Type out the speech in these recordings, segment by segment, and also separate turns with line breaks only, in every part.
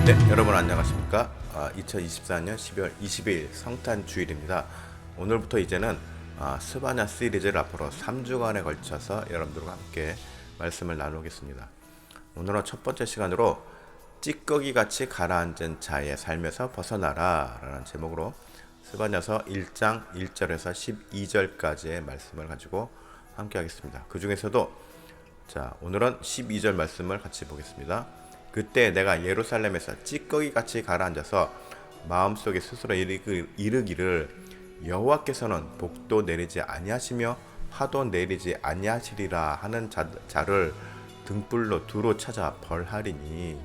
네, 여러분 안녕하십니까? 2024년 12월 20일 성탄 주일입니다. 오늘부터 이제는 스바냐 시리즈를 앞으로 3주간에 걸쳐서 여러분들과 함께 말씀을 나누겠습니다. 오늘은 첫 번째 시간으로 찌꺼기같이 가라앉은 자의 삶에서 벗어나라 라는 제목으로 스바냐서 1장 1절에서 12절까지의 말씀을 가지고 함께 하겠습니다. 그 중에서도 오늘은 12절 말씀을 같이 보겠습니다. 그때 내가 예루살렘에서 찌꺼기같이 가라앉아서 마음속에 스스로 이르기를 여호와께서는 복도 내리지 아니하시며 화도 내리지 아니하시리라 하는 자를 등불로 두루 찾아 벌하리니.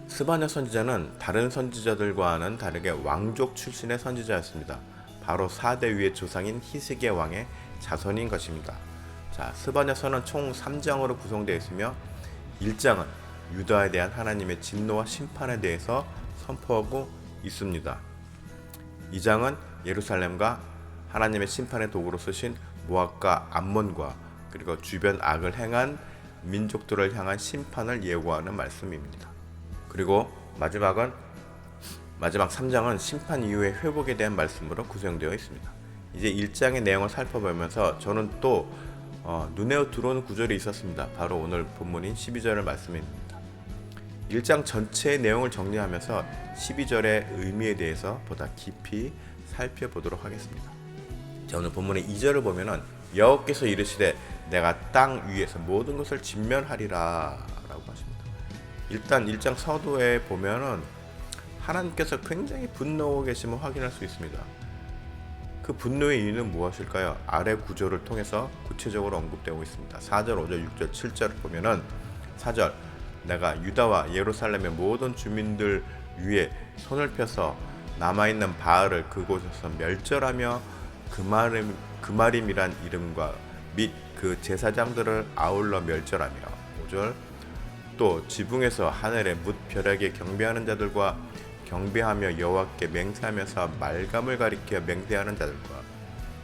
스바냐 선지자는 다른 선지자들과는 다르게 왕족 출신의 선지자였습니다. 바로 4대 위의 조상인 히스기야 왕의 자손인 것입니다. 스바냐서는 총 3장으로 구성되어 있으며 1장은 유다에 대한 하나님의 진노와 심판에 대해서 선포하고 있습니다. 2장은 예루살렘과 하나님의 심판의 도구로 쓰신 모압과 암몬과 그리고 주변 악을 행한 민족들을 향한 심판을 예고하는 말씀입니다. 그리고 마지막 3장은 심판 이후의 회복에 대한 말씀으로 구성되어 있습니다. 이제 1장의 내용을 살펴보면서 저는 또 눈에 들어오는 구절이 있었습니다. 바로 오늘 본문인 12절의 말씀입니다. 1장 전체의 내용을 정리하면서 12절의 의미에 대해서 보다 깊이 살펴보도록 하겠습니다. 오늘 본문의 2절을 보면은 여호와께서 이르시되 내가 땅 위에서 모든 것을 진멸하리라 라고 하십니다. 일단 1장 서두에 보면은 하나님께서 굉장히 분노하고 계심을 확인할 수 있습니다. 그 분노의 이유는 무엇일까요? 아래 구절을 통해서 구체적으로 언급되고 있습니다. 4절, 5절, 6절, 7절을 보면은 4절 내가 유다와 예루살렘의 모든 주민들 위에 손을 펴서 남아있는 바알을 그곳에서 멸절하며 그마림이란 이름과 및 그 제사장들을 아울러 멸절하며. 5절 또 지붕에서 하늘의 뭇 벼락에 경배하는 자들과 경배하며 여호와께 맹세하면서 말감을 가리켜 맹세하는 자들과.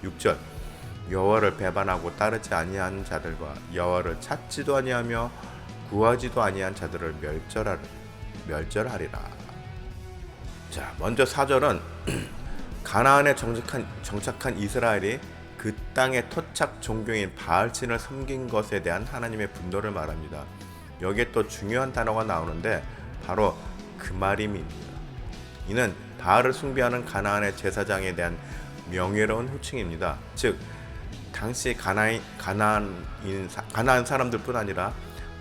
6절 여호와를 배반하고 따르지 아니하는 자들과 여호와를 찾지도 아니하며 구하지도 아니한 자들을 멸절하리라. 먼저 4절은 가나안에 정착한 이스라엘이 그 땅의 토착 종교인 바알신을 섬긴 것에 대한 하나님의 분노를 말합니다. 여기에 또 중요한 단어가 나오는데 바로 그마림입니다. 이는 바알을 숭배하는 가나안의 제사장에 대한 명예로운 호칭입니다. 즉 당시 가나안 사람들뿐 아니라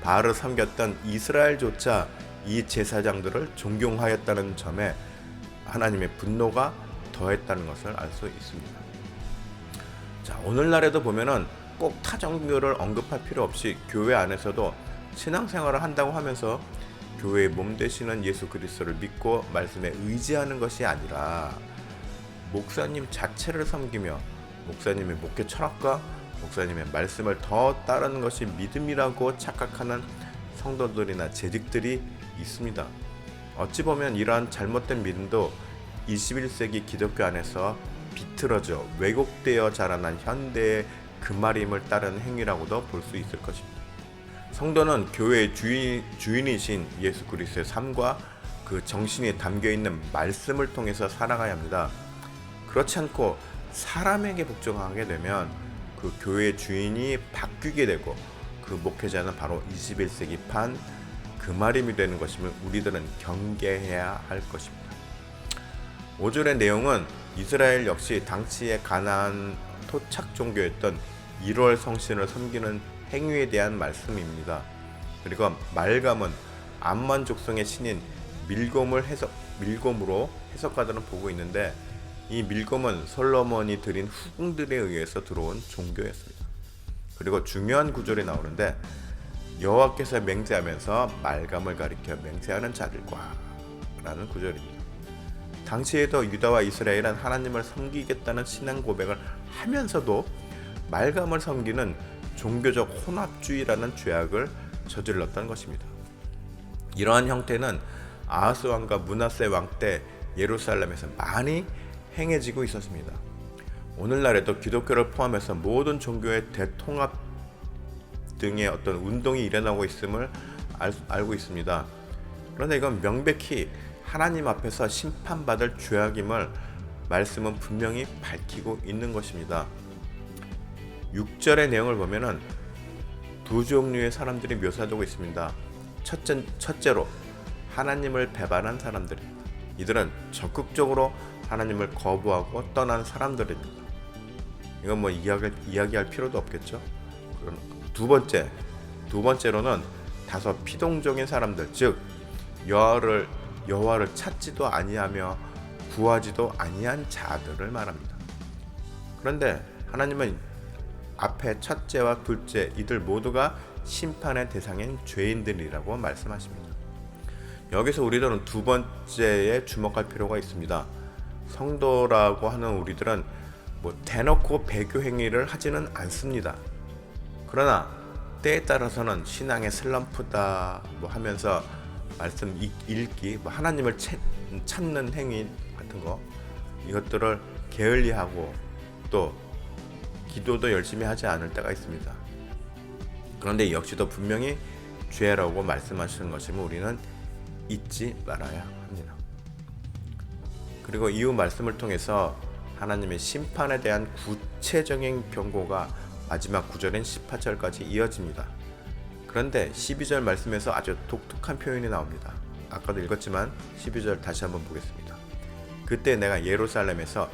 바알을 섬겼던 이스라엘조차 이 제사장들을 존경하였다는 점에 하나님의 분노가 더했다는 것을 알 수 있습니다. 오늘날에도 보면은 꼭 타종교를 언급할 필요 없이 교회 안에서도 신앙생활을 한다고 하면서 교회의 몸 되시는 예수 그리스도를 믿고 말씀에 의지하는 것이 아니라 목사님 자체를 섬기며 목사님의 목회 철학과 목사님의 말씀을 더 따르는 것이 믿음이라고 착각하는 성도들이나 재직들이 있습니다. 어찌 보면 이러한 잘못된 믿음도 21세기 기독교 안에서 비틀어져 왜곡되어 자라난 현대의 그마림을 따르는 행위라고도 볼 수 있을 것입니다. 성도는 교회의 주인이신 예수 그리스도의 삶과 그 정신이 담겨있는 말씀을 통해서 살아가야 합니다. 그렇지 않고 사람에게 복종하게 되면 그 교회의 주인이 바뀌게 되고 그 목회자는 바로 21세기판 그마림이 되는 것임을 우리들은 경계해야 할 것입니다. 5절의 내용은 이스라엘 역시 당시의 가나안 토착 종교였던 1월 성신을 섬기는 행위에 대한 말씀입니다. 그리고 말감은 암몬 족속의 신인 밀곰으로 해석가들은 보고 있는데 이 밀곰은 솔로몬이 드린 후궁들에 의해서 들어온 종교였습니다. 그리고 중요한 구절이 나오는데 여호와께서 맹세하면서 말감을 가리켜 맹세하는 자들과 라는 구절입니다. 당시에도 유다와 이스라엘은 하나님을 섬기겠다는 신앙 고백을 하면서도 말감을 섬기는 종교적 혼합주의라는 죄악을 저질렀던 것입니다. 이러한 형태는 아하스 왕과 므낫세 왕 때 예루살렘에서 많이 행해지고 있었습니다. 오늘날에도 기독교를 포함해서 모든 종교의 대통합 등의 어떤 운동이 일어나고 있음을 알고 있습니다. 그런데 이건 명백히 하나님 앞에서 심판받을 죄악임을 말씀은 분명히 밝히고 있는 것입니다. 6절의 내용을 보면은 두 종류의 사람들이 묘사되고 있습니다. 첫째로 하나님을 배반한 사람들입니다. 이들은 적극적으로 하나님을 거부하고 떠난 사람들입니다. 이건 뭐 이야기할 필요도 없겠죠. 두 번째로는 다소 피동적인 사람들, 즉 여호와를 찾지도 아니하며 구하지도 아니한 자들을 말합니다. 그런데 하나님은 앞에 첫째와 둘째 이들 모두가 심판의 대상인 죄인들이라고 말씀하십니다. 여기서 우리들은 두 번째에 주목할 필요가 있습니다. 성도라고 하는 우리들은 대놓고 배교 행위를 하지는 않습니다. 그러나 때에 따라서는 신앙의 슬럼프다 하면서 말씀 읽기, 하나님을 찾는 행위 같은 거, 이것들을 게을리하고 또 기도도 열심히 하지 않을 때가 있습니다. 그런데 역시도 분명히 죄라고 말씀하시는 것임을 우리는 잊지 말아야 합니다. 그리고 이후 말씀을 통해서 하나님의 심판에 대한 구체적인 경고가 마지막 9절인 18절까지 이어집니다. 그런데 12절 말씀에서 아주 독특한 표현이 나옵니다. 아까도 읽었지만 12절 다시 한번 보겠습니다. 그때 내가 예루살렘에서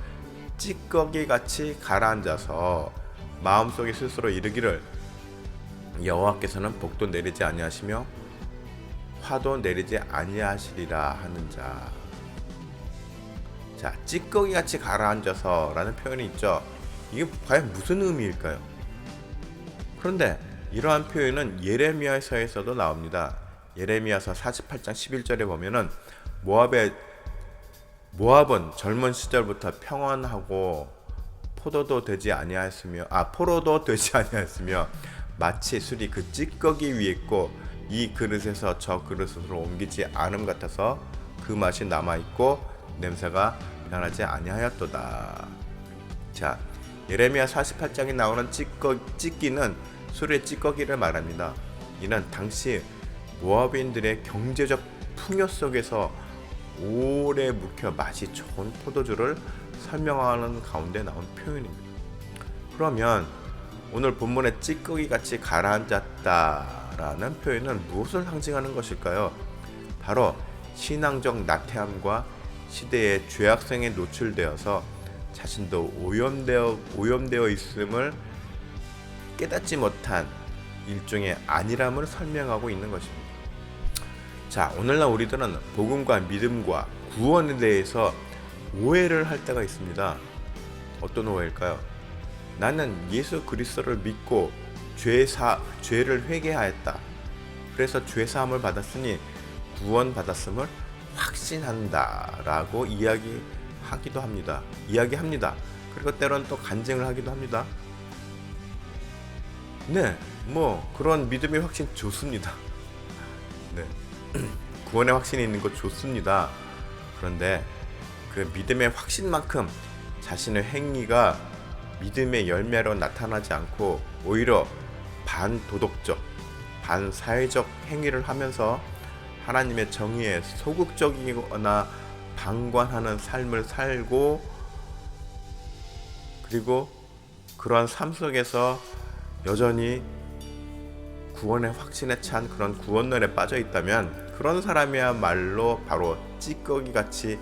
찌꺼기같이 가라앉아서 마음속에 스스로 이르기를 여호와께서는 복도 내리지 아니하시며 화도 내리지 아니하시리라 하는 자. 자, 찌꺼기같이 가라앉아서 라는 표현이 있죠. 이게 과연 무슨 의미일까요? 그런데 이러한 표현은 예레미야서에서도 나옵니다. 예레미야서 48장 11절에 보면은 모압은 젊은 시절부터 평안하고 포로도 되지 아니하였으며 마치 술이 그 찌꺼기 위에 있고 이 그릇에서 저 그릇으로 옮기지 않음 같아서 그 맛이 남아있고 냄새가 변하지 아니하였도다. 자, 예레미야 48장에 나오는 찌끼는 술의 찌꺼기를 말합니다. 이는 당시 모압인들의 경제적 풍요 속에서 오래 묵혀 맛이 좋은 포도주를 설명하는 가운데 나온 표현입니다. 그러면 오늘 본문의 찌꺼기같이 가라앉았다라는 표현은 무엇을 상징하는 것일까요? 바로 신앙적 나태함과 시대의 죄악성에 노출되어서 자신도 오염되어 있음을 깨닫지 못한 일종의 안일함을 설명하고 있는 것입니다. 자, 오늘날 우리들은 복음과 믿음과 구원에 대해서 오해를 할 때가 있습니다. 어떤 오해일까요? 나는 예수 그리스도를 믿고 죄를 회개하였다. 그래서 죄사함을 받았으니 구원 받았음을 확신한다 라고 이야기합니다. 그리고 때로는 또 간증을 하기도 합니다. 네, 그런 믿음의 확신 좋습니다. 네, 구원의 확신이 있는 거 좋습니다. 그런데 그 믿음의 확신만큼 자신의 행위가 믿음의 열매로 나타나지 않고 오히려 반도덕적, 반사회적 행위를 하면서 하나님의 정의에 소극적이거나 방관하는 삶을 살고, 그리고 그러한 삶 속에서 여전히 구원의 확신에 찬 그런 구원론에 빠져 있다면 그런 사람이야말로 바로 찌꺼기같이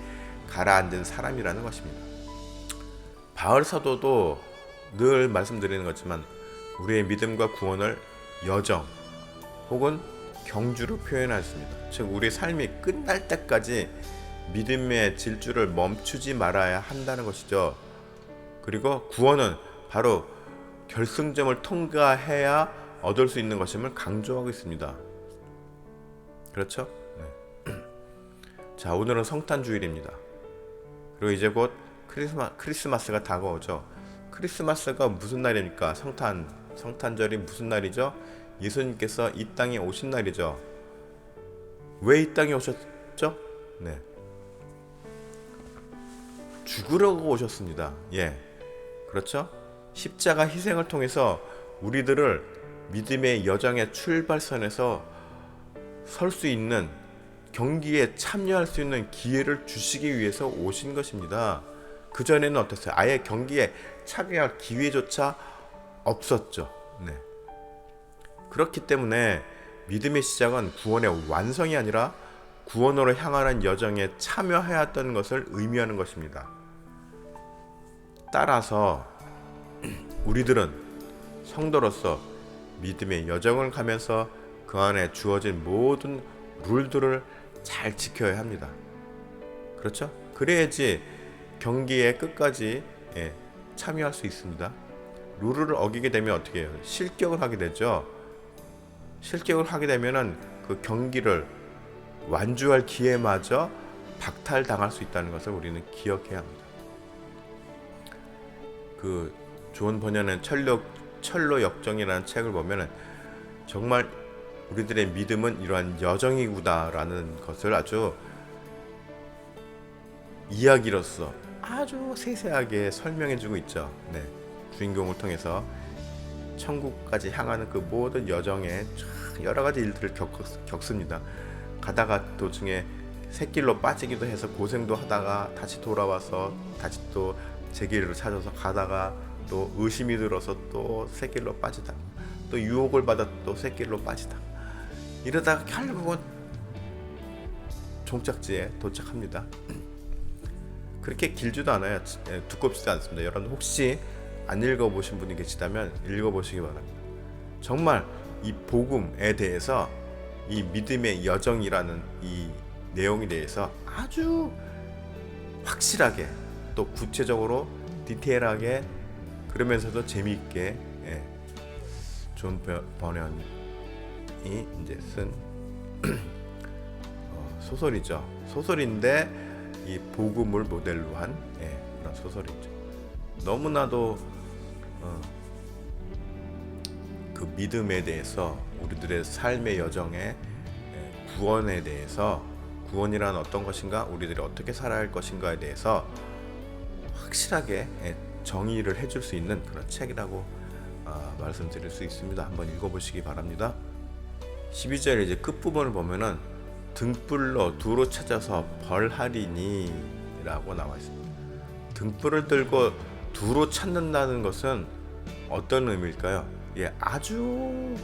가라앉은 사람이라는 것입니다. 바울 사도도 늘 말씀드리는 것지만 우리의 믿음과 구원을 여정 혹은 경주로 표현했습니다. 즉 우리 삶이 끝날 때까지 믿음의 질주를 멈추지 말아야 한다는 것이죠. 그리고 구원은 바로 결승점을 통과해야 얻을 수 있는 것임을 강조하고 있습니다. 그렇죠? 네. 자, 오늘은 성탄주일입니다. 그리고 이제 곧 크리스마스가 다가오죠. 크리스마스가 무슨 날입니까? 성탄절이 무슨 날이죠? 예수님께서 이 땅에 오신 날이죠. 왜 이 땅에 오셨죠? 네, 죽으려고 오셨습니다. 예, 그렇죠? 십자가 희생을 통해서 우리들을 믿음의 여정의 출발선에서 설 수 있는 경기에 참여할 수 있는 기회를 주시기 위해서 오신 것입니다. 그전에는 어땠어요? 아예 경기에 참여할 기회조차 없었죠. 네. 그렇기 때문에 믿음의 시작은 구원의 완성이 아니라 구원으로 향하는 여정에 참여해야 했던 것을 의미하는 것입니다. 따라서 우리들은 성도로서 믿음의 여정을 가면서 그 안에 주어진 모든 룰들을 잘 지켜야 합니다. 그렇죠? 그래야지 경기에 끝까지 참여할 수 있습니다. 룰을 어기게 되면 어떻게 해요? 실격을 하게 되죠. 실격을 하게 되면은 그 경기를 완주할 기회마저 박탈당할 수 있다는 것을 우리는 기억해야 합니다. 그 존 버년의 철로 역정이라는 책을 보면은 정말 우리들의 믿음은 이러한 여정이구나라는 것을 아주 이야기로서 아주 세세하게 설명해주고 있죠. 네, 주인공을 통해서 천국까지 향하는 그 모든 여정에 여러 가지 일들을 겪습니다. 가다가 도중에 샛길로 빠지기도 해서 고생도 하다가 다시 돌아와서 다시 또 제 길을 찾아서 가다가 또 의심이 들어서 또 샛길로 빠지다, 또 유혹을 받아 또 샛길로 빠지다, 이러다가 결국은 종착지에 도착합니다. 그렇게 길지도 않아요. 두껍지도 않습니다. 여러분 혹시 안 읽어보신 분이 계시다면 읽어보시기 바랍니다. 정말 이 복음에 대해서, 이 믿음의 여정이라는 이 내용에 대해서 아주 확실하게 또 구체적으로 디테일하게, 그러면서도 재미있게 존 버년이 이제 쓴 소설이죠. 소설인데 이 복음을 모델로 한 그런 소설이죠. 너무나도 그 믿음에 대해서, 우리들의 삶의 여정에 구원에 대해서, 구원이란 어떤 것인가, 우리들이 어떻게 살아야 할 것인가에 대해서 확실하게 정의를 해줄 수 있는 그런 책이라고 말씀드릴 수 있습니다. 한번 읽어보시기 바랍니다. 12절 이제 끝부분을 보면은 등불로 두루 찾아서 벌하리니 라고 나와 있습니다. 등불을 들고 두루 찾는다는 것은 어떤 의미일까요? 아주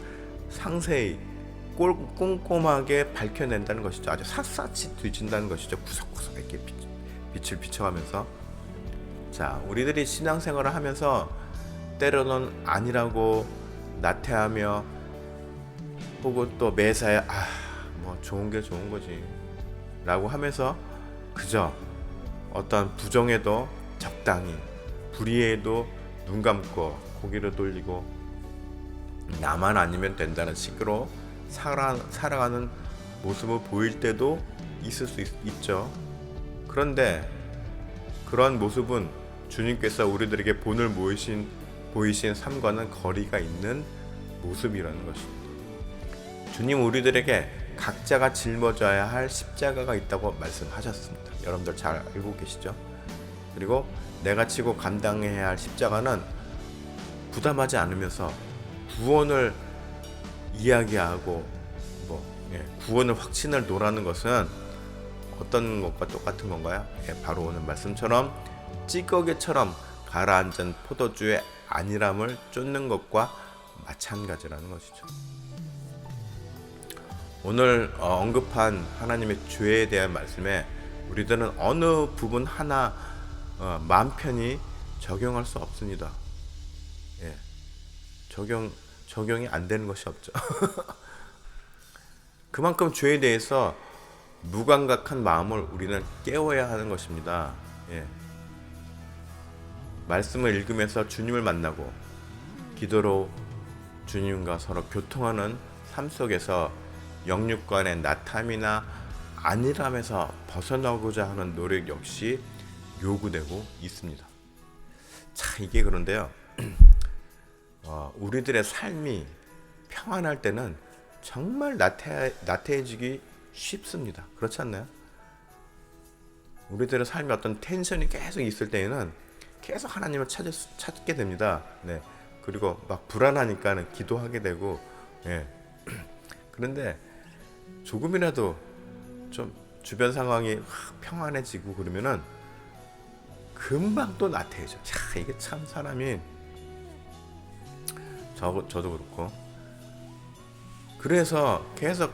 상세히 꼼꼼하게 밝혀낸다는 것이죠. 아주 샅샅이 뒤진다는 것이죠. 구석구석 이렇게 빛을 비춰가면서. 자, 우리들이 신앙생활을 하면서 때로는 아니라고 나태하며, 혹은 또 매사에 뭐 좋은 게 좋은 거지 라고 하면서 그저 어떤 부정에도 적당히, 불의에도 눈 감고 고개를 돌리고 나만 아니면 된다는 식으로 살아가는 모습을 보일 때도 있을 수 있죠. 그런데 그러한 모습은 주님께서 우리들에게 본을 보이신 삶과는 거리가 있는 모습이라는 것입니다. 주님 우리들에게 각자가 짊어져야 할 십자가가 있다고 말씀하셨습니다. 여러분들 잘 알고 계시죠? 그리고 내가 지고 감당해야 할 십자가는 부담하지 않으면서 구원을 이야기하고 구원의 확신을 노라는 것은 어떤 것과 똑같은 건가요? 바로 오늘 말씀처럼 찌꺼기처럼 가라앉은 포도주의 안일함을 쫓는 것과 마찬가지라는 것이죠. 오늘 언급한 하나님의 죄에 대한 말씀에 우리들은 어느 부분 하나 마음 편히 적용할 수 없습니다. 적용이 안 되는 것이 없죠. 그만큼 죄에 대해서 무감각한 마음을 우리는 깨워야 하는 것입니다. 말씀을 읽으면서 주님을 만나고 기도로 주님과 서로 교통하는 삶 속에서 영육간의 나탐이나 안일함에서 벗어나고자 하는 노력 역시 요구되고 있습니다. 자, 이게 그런데요. 우리들의 삶이 평안할 때는 정말 나태해지기 쉽습니다. 그렇지 않나요? 우리들의 삶에 어떤 텐션이 계속 있을 때에는 계속 하나님을 찾게 됩니다. 그리고 막 불안하니까는 기도하게 되고, 그런데 조금이라도 좀 주변 상황이 평안해지고 그러면은 금방 또 나태해져. 이게 참 사람이 저도 그렇고 그래서 계속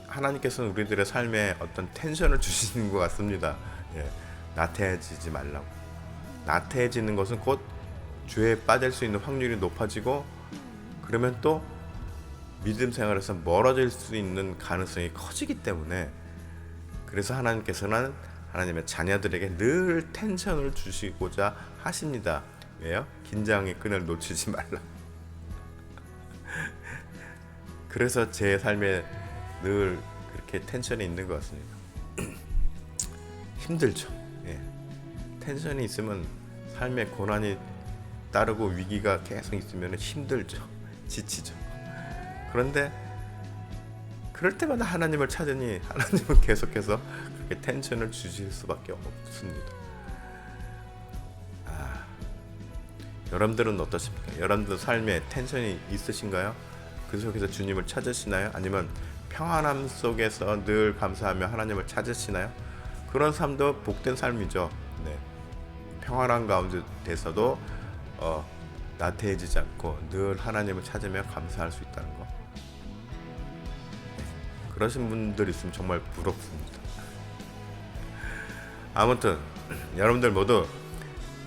하나님께서는 우리들의 삶에 어떤 텐션을 주시는 것 같습니다. 예, 나태해지지 말라고. 나태해지는 것은 곧 죄에 빠질 수 있는 확률이 높아지고 그러면 또 믿음 생활에서 멀어질 수 있는 가능성이 커지기 때문에 그래서 하나님께서는 하나님의 자녀들에게 늘 텐션을 주시고자 하십니다. 왜요? 긴장의 끈을 놓치지 말라. 그래서 제 삶에 늘 그렇게 텐션이 있는 것 같습니다. 힘들죠. 예. 텐션이 있으면 삶에 고난이 따르고 위기가 계속 있으면 힘들죠. 지치죠. 그런데 그럴 때마다 하나님을 찾으니 하나님은 계속해서 그렇게 텐션을 주실 수밖에 없습니다. 여러분들은 어떠십니까? 여러분들 삶에 텐션이 있으신가요? 그 속에서 주님을 찾으시나요? 아니면 평안함 속에서 늘 감사하며 하나님을 찾으시나요? 그런 삶도 복된 삶이죠. 네. 평안한 가운데서도 나태해지지 않고 늘 하나님을 찾으며 감사할 수 있다는 거. 네. 그러신 분들 있으면 정말 부럽습니다. 아무튼 여러분들 모두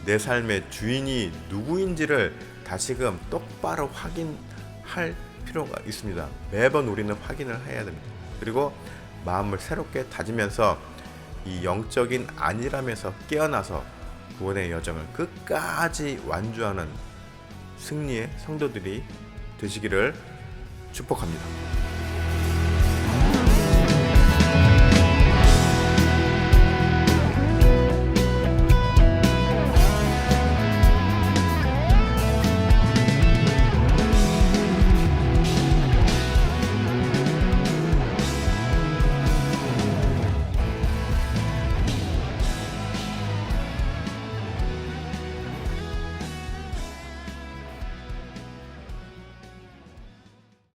내 삶의 주인이 누구인지를 다시금 똑바로 확인할 필요가 있습니다. 매번 우리는 확인을 해야 됩니다. 그리고 마음을 새롭게 다지면서 이 영적인 안일함에서 깨어나서 구원의 여정을 끝까지 완주하는 승리의 성도들이 되시기를 축복합니다.